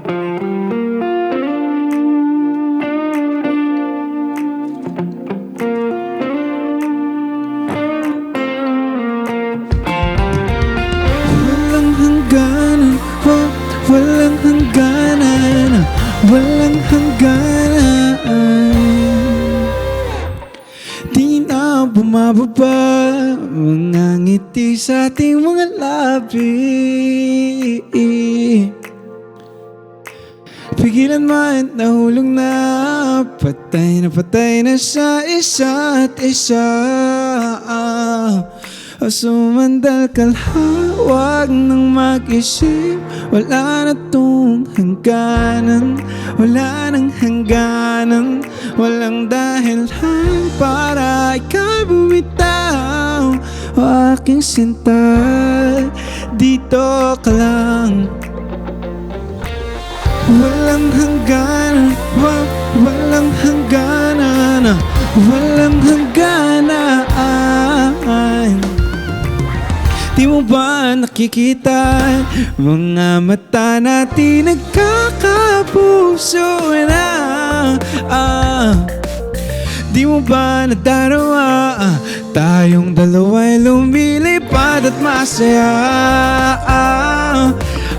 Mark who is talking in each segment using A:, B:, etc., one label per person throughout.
A: Walang hangganan, walang hangganan, walang hangganan. Di na bumababa mga ngiti sa ating mga labi. Pigilan man, nahulog na, patay na sa isa't isa. O sumandal ka lang, huwag nang mag-isip. Wala na tong hangganan, wala nang hangganan. Walang dahilan para ikaw bumitaw. O aking sinta, dito ka lang. Walang hangganan, walang hangganan, walang hangganan. Di mo ba nakikita? Mga mata natin nagkakapuso na. Di mo ba nadarama? Tayong dalawa'y lumilipad at masaya.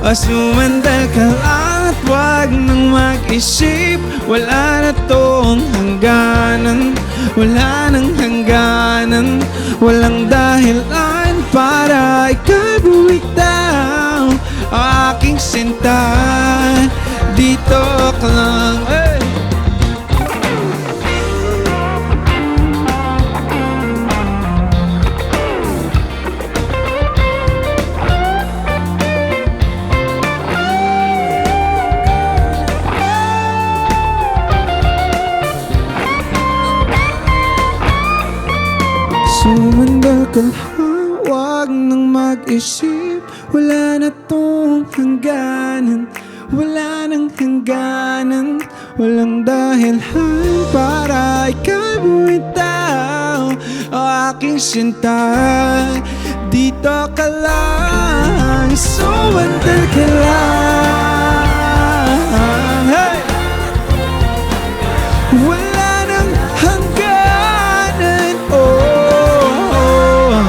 A: Sumandal ka lang at huwag nang mag-isip. Wala na tong hangganan, wala nang hangganan. Walang dahilan para ikaw bumitaw. Aking sinta, dito ka lang. Hey! Sumandal ka lang, huwag nang mag-isip. Wala na tong hangganan, wala nang hangganan. Walang dahilan para ikaw bumitaw. O aking sinta, dito ka lang. Sumandal ka lang. Hey! Wala nang hangganan, oh.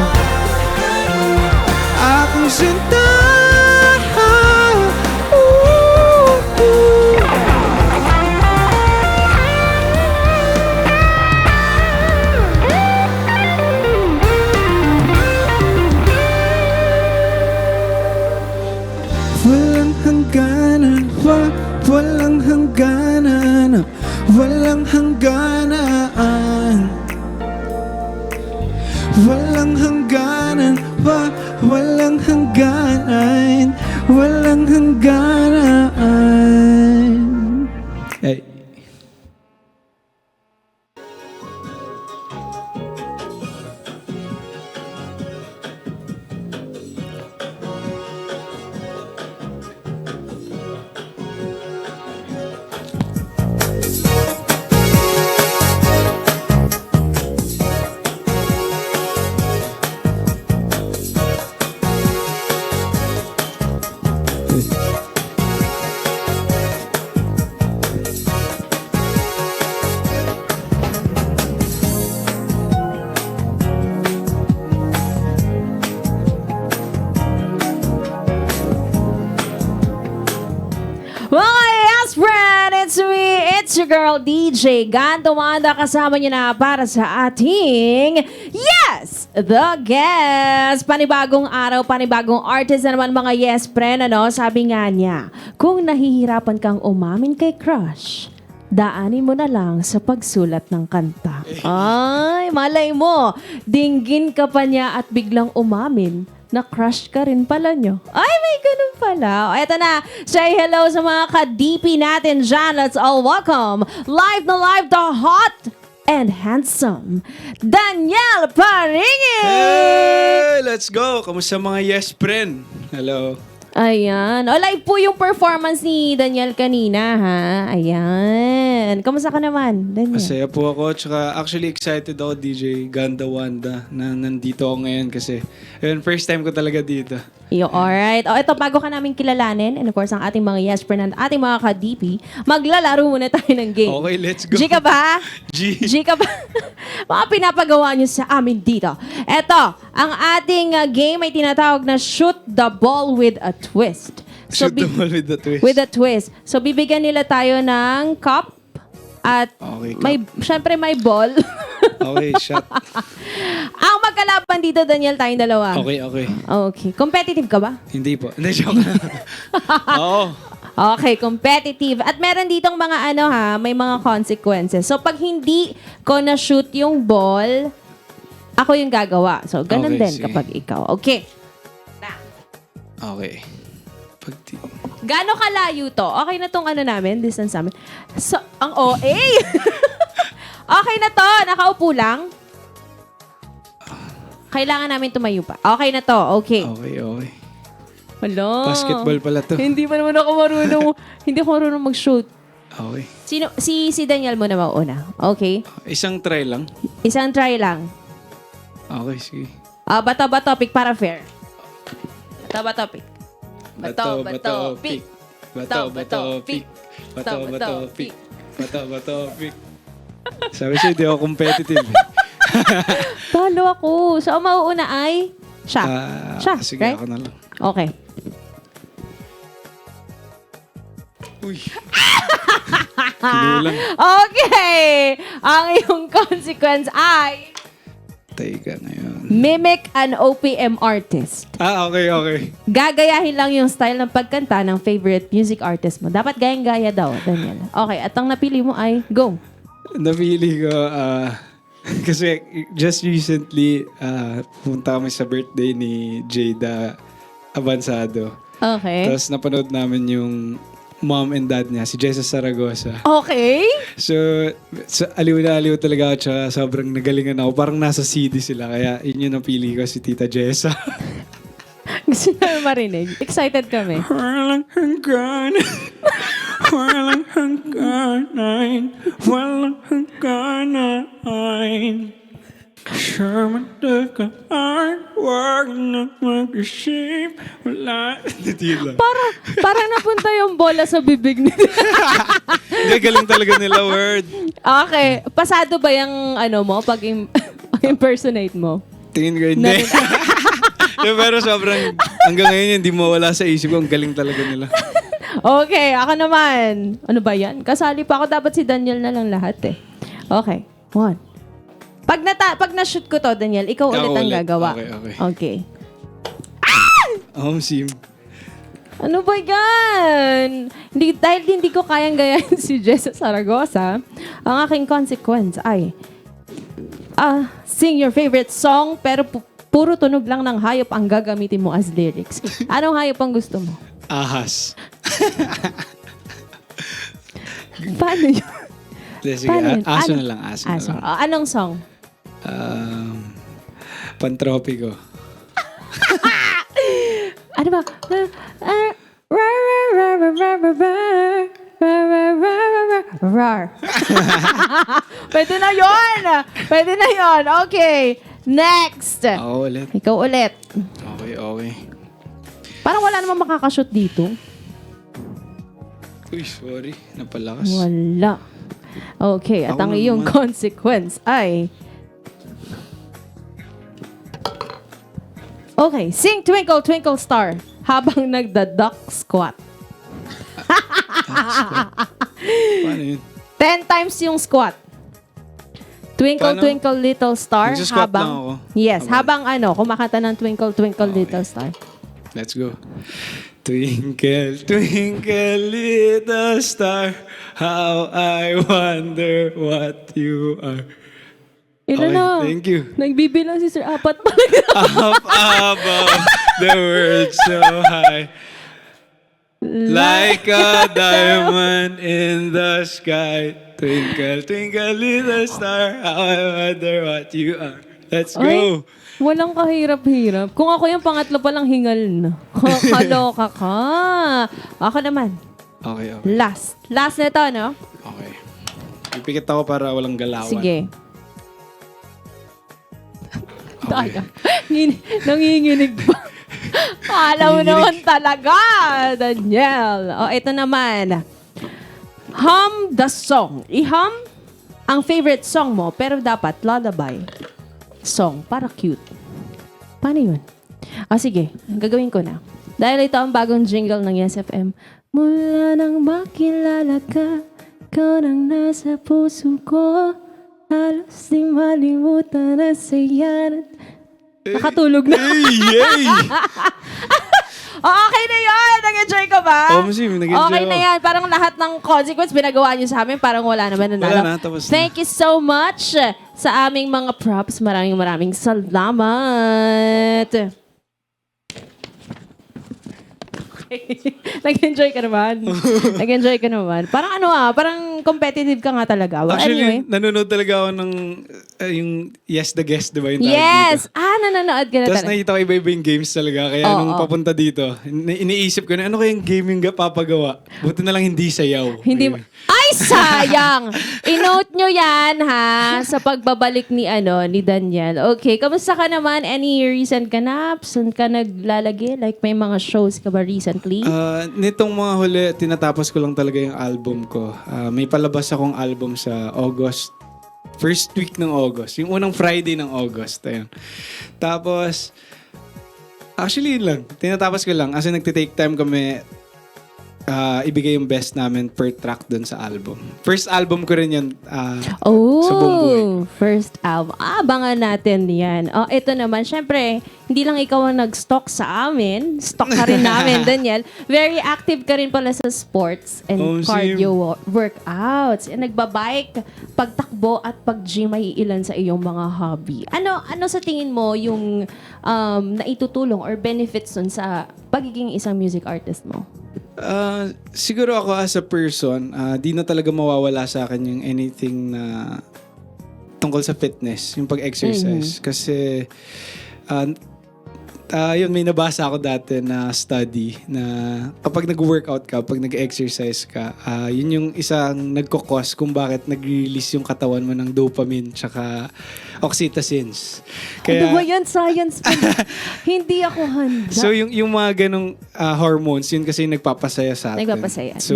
A: Aking sinta, walang hangganan, walang hangganan, walang hangganan. Walang hangganan, walang hangganan, walang hangganan. Hey.
B: It's your girl, DJ Ganto Wanda. Kasama niyo na para sa ating Yes! The Guest! Panibagong araw, panibagong artist na naman mga yes friend. Ano? Sabi nga niya, kung nahihirapan kang umamin kay crush, daanin mo na lang sa pagsulat ng kanta. Ay, malay mo, dinggin ka pa niya at biglang umamin na crush ka rin pala nyo. Ay, may ganun pala. O, eto na. Say hello sa mga ka-DP natin dyan. Let's all welcome, live na live, the hot and handsome Daniel Paringin!
A: Hey! Let's go! Kamusta mga yes friend? Hello.
B: Ayan. O, live po yung performance ni Daniel kanina, ha? Ayan. natin. Kamusta ka naman, Daniel?
A: Masaya po ako. Tsaka actually excited ako, DJ Ganda Wanda, na nandito ako ngayon kasi yun, first time ko talaga dito.
B: Alright. O, ito, bago ka namin kilalanin, and of course, ang ating mga Yes Friend at ating mga ka-DP, maglalaro muna tayo ng game.
A: Okay, let's go.
B: G ka ba?
A: G.
B: G ka ba? Mga pinapagawa niyo sa amin dito. Ito, ang ating game ay tinatawag na Shoot the Ball with a Twist.
A: Shoot the ball with the twist.
B: With a twist. So, bibigyan nila tayo ng cup at
A: Okay,
B: syempre may ball.
A: Okay, shot.
B: Ang magkalaban dito, Daniel, tayong dalawa.
A: Okay, okay.
B: Okay. Competitive ka ba?
A: Hindi po. Hindi, joke lang. Oo.
B: Okay, competitive. At meron ditong mga may mga consequences. So, pag hindi ko na-shoot yung ball, ako yung gagawa. So, ganun
A: Okay,
B: din
A: sige.
B: kapag ikaw. Okay.
A: Okay.
B: Gaano kalayo to? Okay na tong namin, distance namin. So, ang OA. Okay na to. Nakaupo lang. Kailangan namin tumayo pa. Okay na to. Okay.
A: Okay, okay.
B: Hello.
A: Basketball pala to.
B: Hindi pa naman ako marunong. Hindi ako marunong mag-shoot.
A: Okay.
B: Si Daniel mo na mauna. Okay?
A: Isang try lang.
B: Isang try lang.
A: Okay, sige.
B: Bato, pick para fair. Bato, pick.
A: Bato, pick. Bato, pick. Bato, pick. Bato, pick. Sabi siya, hindi ako competitive.
B: Talo ako. So, ang mauuna ay siya. Siya,
A: Sige,
B: right?
A: ako na lang.
B: Okay.
A: Uy. Kinulang.
B: Okay! Ang iyong consequence ay
A: Teka na yun.
B: mimic an OPM artist.
A: Okay, okay.
B: Gagayahin lang yung style ng pagkanta ng favorite music artist mo. Dapat gayang-gaya daw, Daniel. Okay, at ang napili mo ay go.
A: Napili ko, kasi just recently, pumunta kami sa birthday ni Jada Avansado.
B: Okay.
A: Tapos napanood namin yung mom and dad niya, si Jessa Saragosa.
B: Okay.
A: So aliw na aliw talaga ako, tsaka sobrang nagalingan ako. Parang nasa CD sila, kaya yun yung napili ko, si Tita Jessa.
B: Gusto namin marinig. Excited kami.
A: Walang hanggan, walang hangganan, walang hangganan. Sherman Dekaan, wag na mag-isip, wala. Hindi lang.
B: Parang napunta yung bola sa bibig nila.
A: Hindi, galing talaga nila, word.
B: Okay. Pasado ba yung mo pag impersonate mo?
A: Tingin ko hindi. Pero sobrang, hanggang ngayon, hindi mawala sa isip ko, ang galing talaga nila.
B: Okay, ako naman. Ano ba yan? Kasali pa ako. Dapat si Daniel na lang lahat eh. Okay. One. Pag na-shoot ko to, Daniel, ikaw ulit ang
A: ulit.
B: gagawa.
A: Okay. Home sim.
B: Ano ba yan? Dahil hindi ko kayang gayahin si Jessa Saragosa, ang aking consequence ay sing your favorite song pero puro tunog lang ng hayop ang gagamitin mo as lyrics. Anong hayop ang gusto mo?
A: Ahas.
B: Paano yun?
A: Sige,
B: Paano yun?
A: aso na lang, aso na lang.
B: Anong song?
A: Pantropiko.
B: Ano ba? Pwede na yun! Pwede na yun! Okay. Next!
A: Ako ulit.
B: Ikaw ulit.
A: Okay.
B: Parang wala namang makakashoot dito.
A: Uy, sorry. Napalakas.
B: Wala. Okay. At
A: Ako
B: ang
A: na
B: iyong
A: naman.
B: consequence ay... Okay. Sing Twinkle Twinkle Star habang nagda-duck squat.
A: Paano yun?
B: 10 times yung squat. Twinkle
A: Paano?
B: Twinkle Little Star
A: Nagsusquat
B: habang...
A: lang ako.
B: Yes. Habang kumakanta ng Twinkle Twinkle
A: Okay.
B: Little Star.
A: Let's go. Twinkle, twinkle, little star, how I wonder what you are.
B: Ilan
A: Okay,
B: na?
A: thank you.
B: Nagbibilang si Sir. Apat pala.
A: Up above the world so high, like a diamond in the sky. Twinkle, twinkle, little star, how I wonder what you are. Let's go.
B: Ay, walang kahirap-hirap. Kung ako yung pangatlo palang hingal na. Kaloka ka. Ako naman.
A: Okay.
B: Last. Last na ito, no?
A: Okay. Pipikit ako para walang galawan.
B: Sige.
A: Okay.
B: Nanginginig pa. Alam mo
A: Nanginginig.
B: naman talaga, Daniel. O, ito naman. Hum the song. I-hum ang favorite song mo, pero dapat lullaby song para cute. Paano yun? Sige, gagawin ko na. Dahil ito ang bagong jingle ng Yes FM. Mula nang makilala ka, ikaw nang nasa puso ko. Halos di malimutan na saya. Nakatulog na.
A: Yay!
B: Okay na yun! Nag-enjoy ka ba?
A: Oo, Masi, nag-enjoy
B: Okay na
A: ako.
B: yan. Parang lahat ng consequence binagawa niyo sa amin. Parang wala naman nanalo.
A: Wala na, tapos na.
B: Thank you so much sa aming mga props. Maraming salamat. Nag-enjoy ka naman. Nag-enjoy ka naman. Parang parang competitive ka nga talaga. Well,
A: Actually,
B: anyway.
A: nanonood talaga ako ng yung Yes the Guest, di ba? Yung tawag
B: Yes!
A: dito.
B: Nanonood ka na
A: Tapos
B: talaga.
A: nakita ko iba-iba yung games talaga. Kaya
B: Oo,
A: nung
B: oo.
A: papunta dito, iniisip ko na, ano kayang game yung papagawa? Buti na lang hindi sayaw.
B: Hindi
A: Ayun.
B: Ay, sayang! I-note nyo yan, ha? Sa pagbabalik ni Daniel. Okay, kamusta ka naman? Any recent ganap? Saan ka naglalagi? Like, may mga shows ka ba recently?
A: Nitong mga huli, tinatapos ko lang talaga yung album ko. May palabas akong album sa August. First week ng August. Yung unang Friday ng August. Ayun. Tapos, actually yun lang. Tinatapos ko lang. Kasi nagtitake time kami ibigay yung best namin per track dun sa album. First album ko rin yun sa buong buhay.
B: First album. Abangan natin yan. Ito naman, syempre, hindi lang ikaw ang nag-stock sa amin. Stock ka rin namin, Daniel. Very active ka rin pala sa sports and cardio workouts. Nagbabike, pagtakbo at pag-gym ay ilan sa iyong mga hobby. Ano sa tingin mo yung naitutulong or benefits dun sa pagiging isang music artist mo?
A: Siguro ako as a person, di na talaga mawawala sa akin yung anything na tungkol sa fitness, yung pag-exercise. Kasi, yun, may nabasa ako dati na study na kapag nag-workout ka, kapag nag-exercise ka, yun yung isang nagkukos kung bakit nag-release yung katawan mo ng dopamine tsaka oxytocins.
B: Ano ba yan? Science pa. Hindi ako handa.
A: So yung mga ganong hormones, yun kasi yung nagpapasaya sa atin.
B: Nagpapasaya.
A: So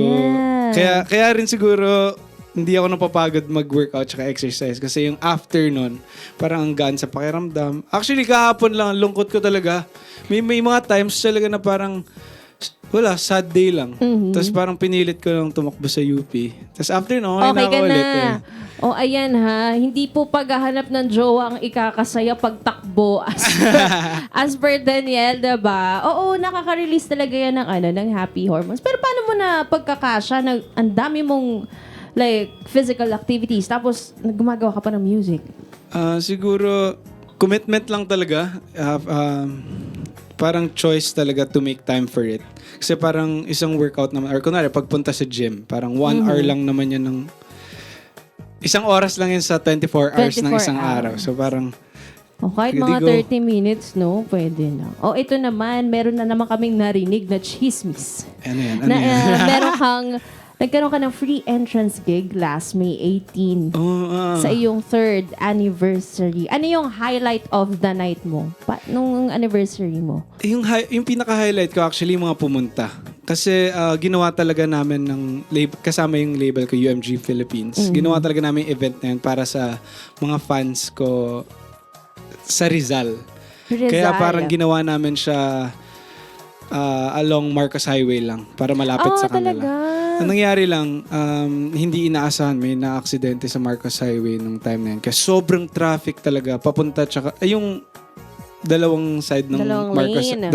B: Yeah.
A: kaya rin siguro hindi ako napapagod mag-workout tsaka exercise kasi yung after nun, parang ang gaan sa pakiramdam. Actually, kahapon lang, lungkot ko talaga. May mga times talaga na parang wala, sad day lang.
B: Mhm.
A: Tapos parang pinilit ko lang tumakbo sa UP. Tapos after nun, okay na
B: Okay
A: ako
B: ka
A: ulit.
B: na. Ayan ha. Hindi po paghahanap ng jowa ang ikakasaya pagtakbo as per Daniel, diba? Oo, nakaka-release talaga yan ng happy hormones. Pero paano mo na pagkakasya na ang dami mong like physical activities tapos gumagawa ka pa ng music?
A: Siguro, commitment lang talaga. Parang choice talaga to make time for it. Kasi parang isang workout naman, or kunwari, pagpunta sa gym, parang 1 hour lang naman yan ng... Isang oras lang yan sa 24 hours ng
B: 24
A: isang
B: hours.
A: araw. So parang...
B: Kahit
A: Hindi
B: mga
A: ko-
B: 30 minutes, no? Pwede na. Ito naman, meron na naman kaming narinig na chismis.
A: Ano yan?
B: Na, nagkaroon ka ng free entrance gig last May 18 sa iyong 3rd anniversary. Ano yung highlight of the night mo? Nung anniversary mo?
A: Yung pinaka-highlight ko actually yung mga pumunta. Kasi ginawa talaga namin ng kasama yung label ko, UMG Philippines. Ginawa talaga namin yung event na yun para sa mga fans ko sa Rizal. Kaya parang ginawa namin siya along Marcos Highway lang para malapit sa kanila.
B: Talaga?
A: Ang nangyari lang, hindi inaasahan, may na-aksidente sa Marcos Highway nung time na yun. Kasi sobrang traffic talaga, papunta tsaka, yung dalawang side ng
B: Dalawang
A: Marcos.
B: lane.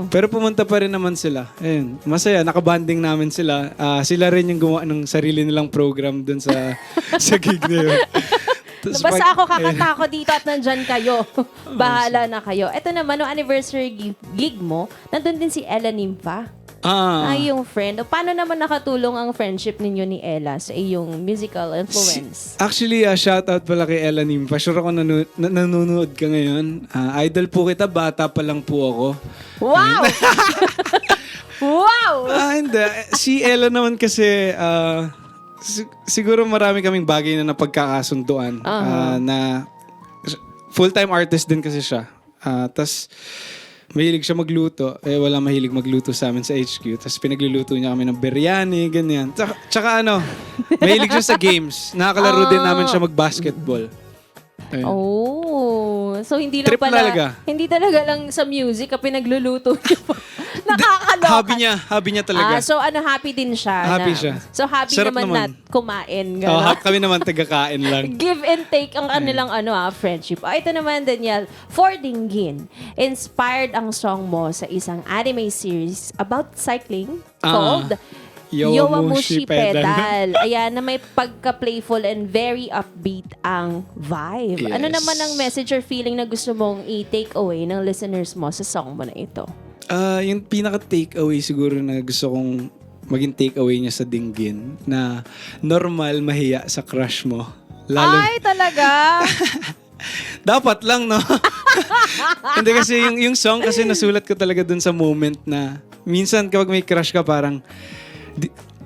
A: Pero pumunta pa rin naman sila. Ayun, masaya, nakabanding namin sila. Sila rin yung gumawa ng sarili nilang program dun sa, sa gig na yun. Tapos
B: Basta ako kakanta ko dito at nandyan kayo. Bahala na kayo. Ito naman, no anniversary gig mo, nandun din si Ella Nimpa. Yung friend. Paano naman nakatulong ang friendship ninyo ni Ella sa iyong musical influence?
A: Actually, shoutout pala kay Ella Nimpa. Sure ako nanonood ka ngayon. Idol po kita, bata pa lang po ako.
B: Wow! Wow!
A: Hindi. Si Ella naman kasi, siguro marami kaming bagay na napagkakasunduan. Na full-time artist din kasi siya. Tas mahilig siya magluto. Wala mahilig magluto sa amin sa HQ. Tas pinagluluto niya kami ng biryani, ganyan. Tsaka mahilig siya sa games. Nakakalaro din namin siya mag-basketball. Ayun.
B: So hindi lang
A: Trip
B: pala,
A: talaga.
B: hindi talaga lang sa music ka pinagluluto niyo. Nakakaloka.
A: Hobby niya talaga.
B: So happy din siya.
A: Happy siya.
B: So happy
A: Sarap
B: naman na
A: naman.
B: kumain.
A: Kami naman taga-kain lang.
B: Give and take ang kanilang friendship. Ito naman, Daniel, for Dinggin, inspired ang song mo sa isang anime series about cycling called Yowamushi Pedal. Ayan, na may pagka-playful and very upbeat ang vibe.
A: Yes.
B: Ano naman ang message or feeling na gusto mong i-take away ng listeners mo sa song mo na ito?
A: Yung pinaka-takeaway siguro na gusto kong maging takeaway niya sa Dinggin na normal mahiya sa crush mo.
B: Ay, talaga?
A: Dapat lang, no? Hindi kasi yung song kasi nasulat ko talaga dun sa moment na minsan kapag may crush ka parang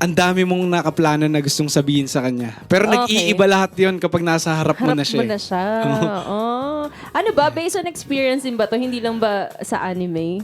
A: ang dami mong nakaplano na gustong sabihin sa kanya. Pero nag-iiba lahat yon kapag nasa harap mo na siya.
B: Harap mo na siya. Ano ba? Based on experience din ba to? Hindi lang ba sa anime?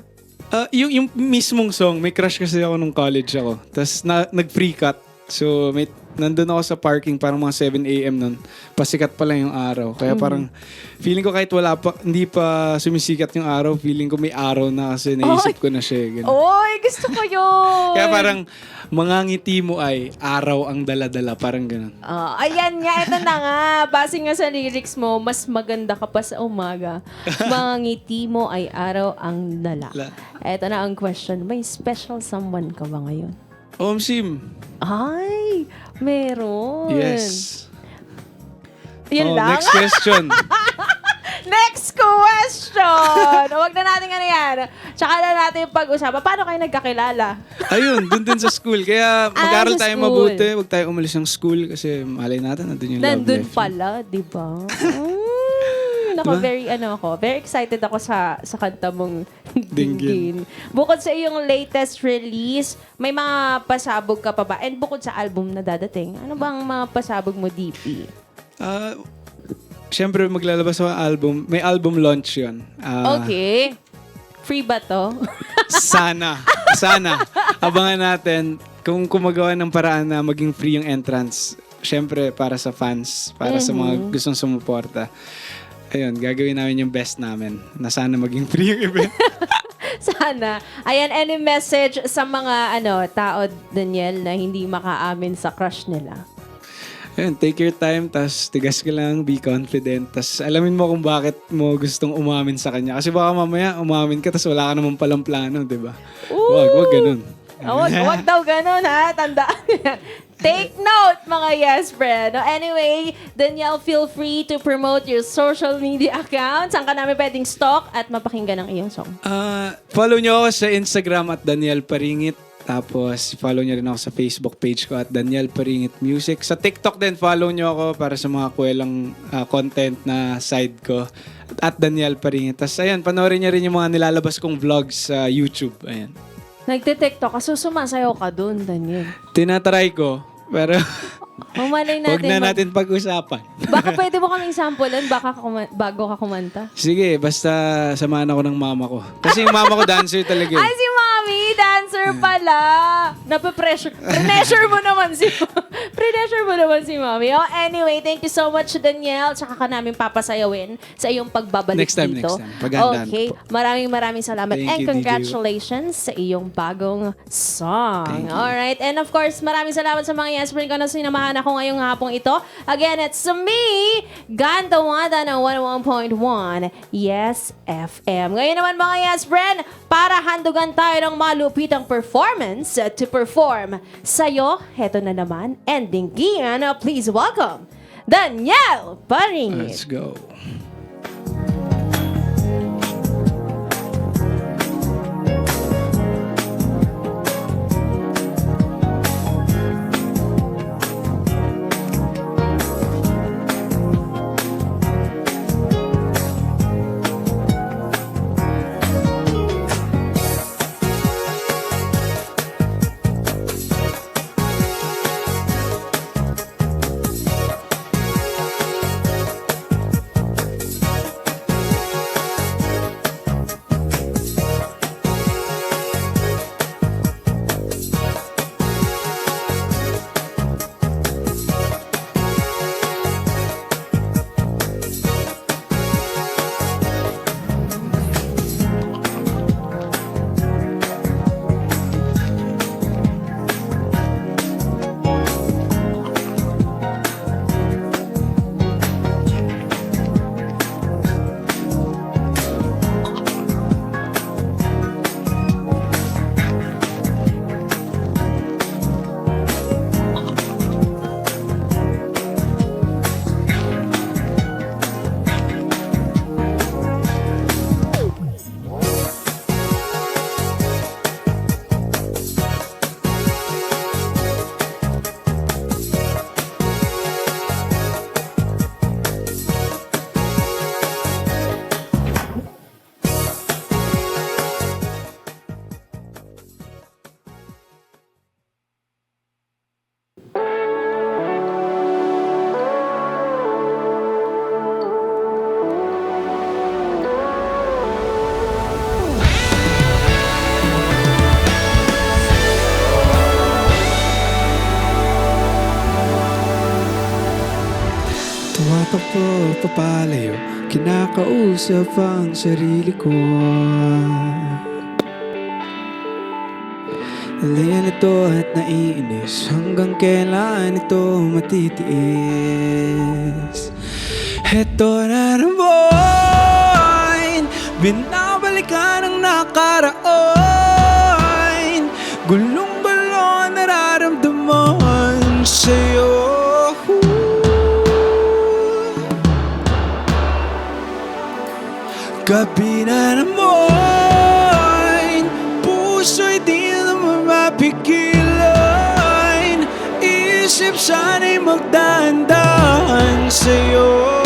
A: Yung mismong song, may crush kasi ako nung college ako. Tapos nag-free cut. So, nandun ako sa parking parang mga 7 a.m. nun. Pasikat pa lang yung araw. Kaya parang feeling ko kahit hindi pa sumisikat yung araw, feeling ko may araw na kasi naisip ko na siya. Ganun.
B: Oy, gusto ko yun!
A: Kaya parang mga ngiti mo ay araw ang dala-dala. Parang ganun.
B: Ayan nga, ito na nga. Base nga sa lyrics mo, mas maganda ka pa sa umaga. Mga ngiti mo ay araw ang dala. Ito na ang question. May special someone ka ba ngayon?
A: Sim.
B: Ay, meron.
A: Yes.
B: Yun lang?
A: Next question.
B: Next question! Huwag na natin yan. Tsaka na natin pag-usapan. Paano kayo nagkakilala?
A: Ayun, dun din sa school. Kaya mag-aral
B: sa
A: tayo
B: school.
A: mabuti. Huwag tayo umalis ng school kasi malay natin nandun yung love
B: Nandun
A: life.
B: pala, di ba? Diba? Very excited ako sa kanta mong Dinggin. Bukod sa iyong latest release, may mga pasabog ka pa ba? And bukod sa album na dadating, ano bang mga pasabog mo, DP?
A: Siyempre, maglalabas ako ng album. May album launch yun.
B: Okay. Free ba to?
A: Sana. Abangan natin kung kumagawa ng paraan na maging free yung entrance. Siyempre, para sa fans, para sa mga gustong sumuporta. Ayun, gagawin namin yung best namin na sana maging free yung event.
B: Sana. Ayan, any message sa mga tao, Daniel, na hindi makaamin sa crush nila?
A: Ayun, take your time, tas tigas ka lang, be confident, tas alamin mo kung bakit mo gustong umamin sa kanya. Kasi baka mamaya umamin ka, tas wala ka naman palang plano, di ba? Wag ganun.
B: Wag daw ganun, ha? Tandaan yan. Take note, mga yes, friend. Anyway, Daniel, feel free to promote your social media accounts. Saan ka namin pwedeng stalk at mapakinggan ang iyong song?
A: Follow nyo ako sa Instagram at Daniel Paringit. Tapos, follow nyo rin ako sa Facebook page ko at Daniel Paringit Music. Sa TikTok din, follow nyo ako para sa mga kwelang content na side ko. At Daniel Paringit. Tapos, ayan, panoorin nyo rin yung mga nilalabas kong vlogs sa YouTube. Ayan.
B: Nagte-TikTok ka, so sumasayaw ka dun, Daniel.
A: Tinatry ko, pero
B: Malay
A: huwag
B: natin.
A: na natin pag-usapan.
B: Baka pwede mo kaming samplean bago ka kumanta.
A: Sige, basta samahan ako ng mama ko. Kasi yung mama ko dancer talaga.
B: Ay, si Mami! Dancer pala! Nape-pressure. Pressure mo naman si Mami. Oh, anyway, thank you so much, Daniel. Tsaka ka namin papasayawin sa iyong pagbabalik
A: Next time.
B: dito.
A: Paghandaan
B: Okay.
A: ko po.
B: Maraming salamat.
A: Thank
B: And
A: you,
B: congratulations sa iyong bagong song.
A: Thank you.
B: Alright. And of course, maraming salamat sa mga yes friend ko na sinamahan ako ngayong hapong ito. Again, it's me, Ganda Wanda ng 101.1 Yes FM. Ngayon naman mga yes friend, para handugan tayo ng malupitang performance to perform sa'yo, heto na naman, ending gian. Please welcome, Daniel Paringit.
A: Let's go. Kinausap ang sarili ko. Alin ito at naiinis, hanggang kailan ito matitiis? Heto na naman, binabalikan ang nakaraan. Gulong-gulo nararamdaman sa'yo. Gabi na naman, puso'y di naman mapigilan. Isip sana'y magdahan-dahan sa'yo.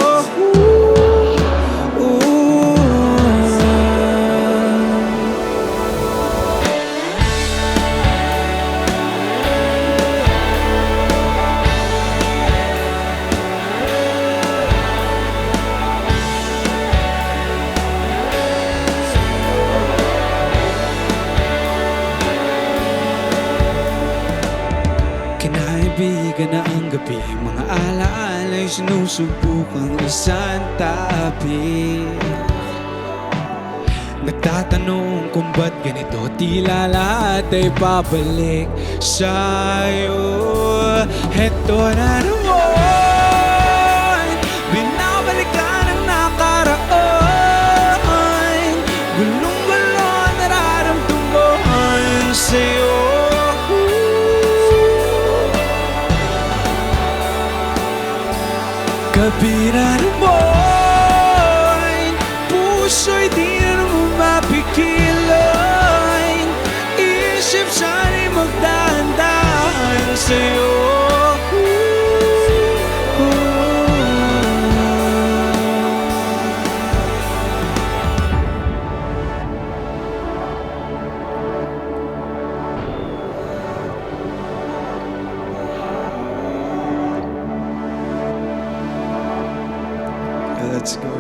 A: Kinaibigan na ang gabi, mga alaala'y sinusubukang isang tabi. Nagtatanong kung ba't ganito, tila lahat ay babalik sa'yo. Heto na naman, binabalikan ang nakaraan. Gulong-gulo nararamdaman sa'yo. Gabi na naman, puso'y di na naman mapigilan. Isip sana'y magdahan-dahan sa'yo. Let's go.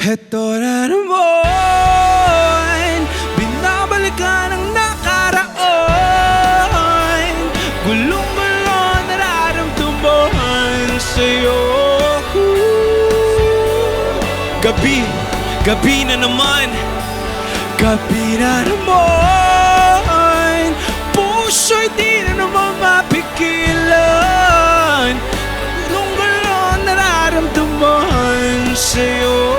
A: Heto na naman, binabalikan ang nakaraan. Gulong-gulo nararamdaman sa'yo. Gabi na naman, gabi na naman, puso'y di na naman mapigilan. Gulong-gulo nararamdaman sa'yo.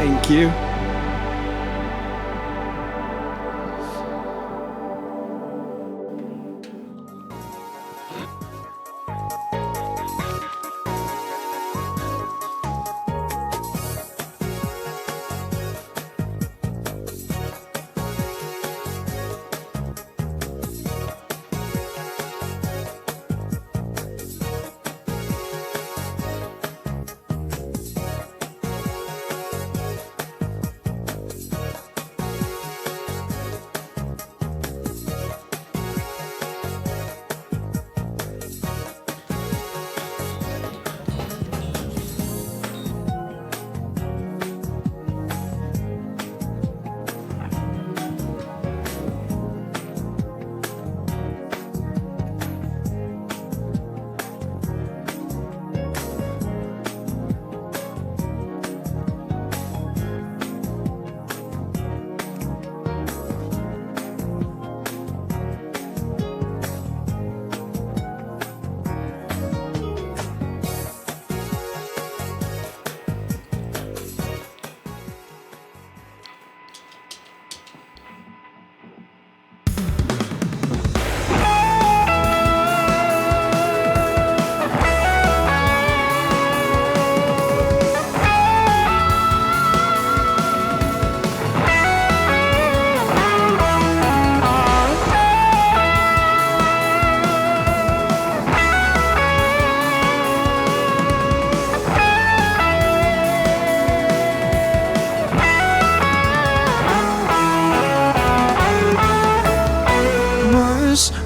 A: Thank you.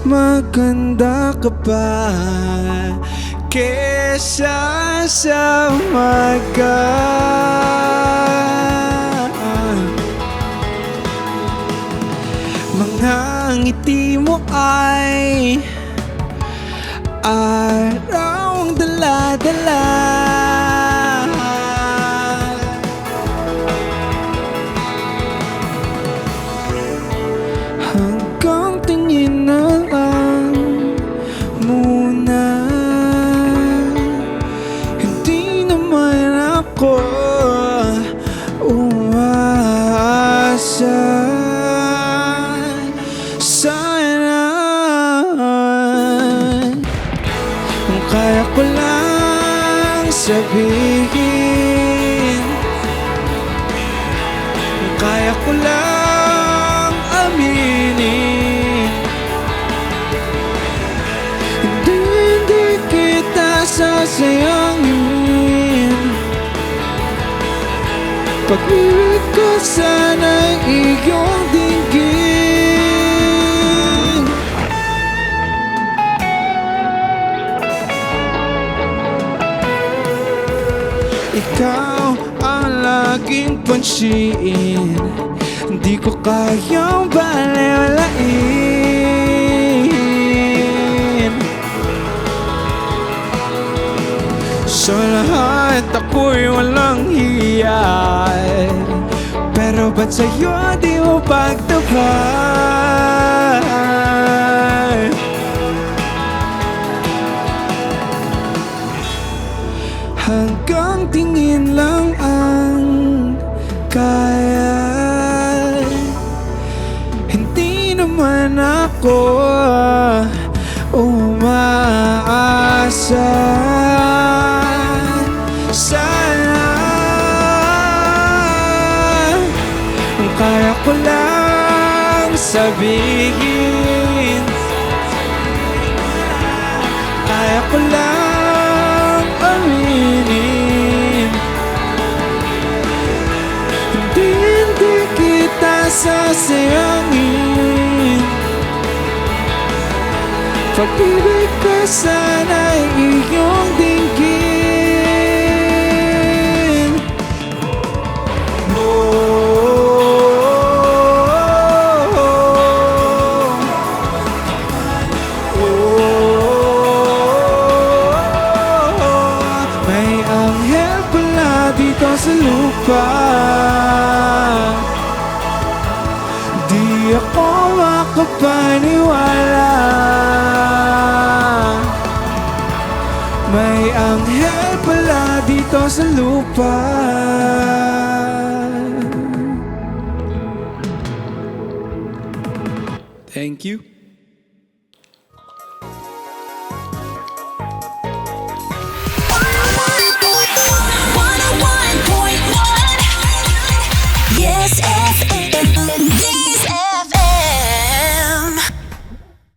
A: maganda ka pa kesa sa umaga. Mga ngiti mo ay arawang dala-dala. Hanggang tingin na lang muna. Hindi naman ako umaasa. Sana kung kaya ko lang sabihin, kung kaya ko lang aminin, hindi kita sasayangin. Pag-ibig ko sana'y iyong dinggin. Ikaw ang laging pansin, hindi ko kayang balewalain. Sa lahat ako'y walang hiyay, pero ba't sa'yo di mo pagtabay? Hanggang tingin lang ang kaya, hindi naman ako umaasa. Sana kung kaya ko lang sabihin, kaya ko lang aminin, hindi kita sasayangin. Pag-ibig ko sana'y iyong dinggin. May anghel pala dito sa lupa, di ako makapaniwala. May anghel pala dito sa lupa. Thank you.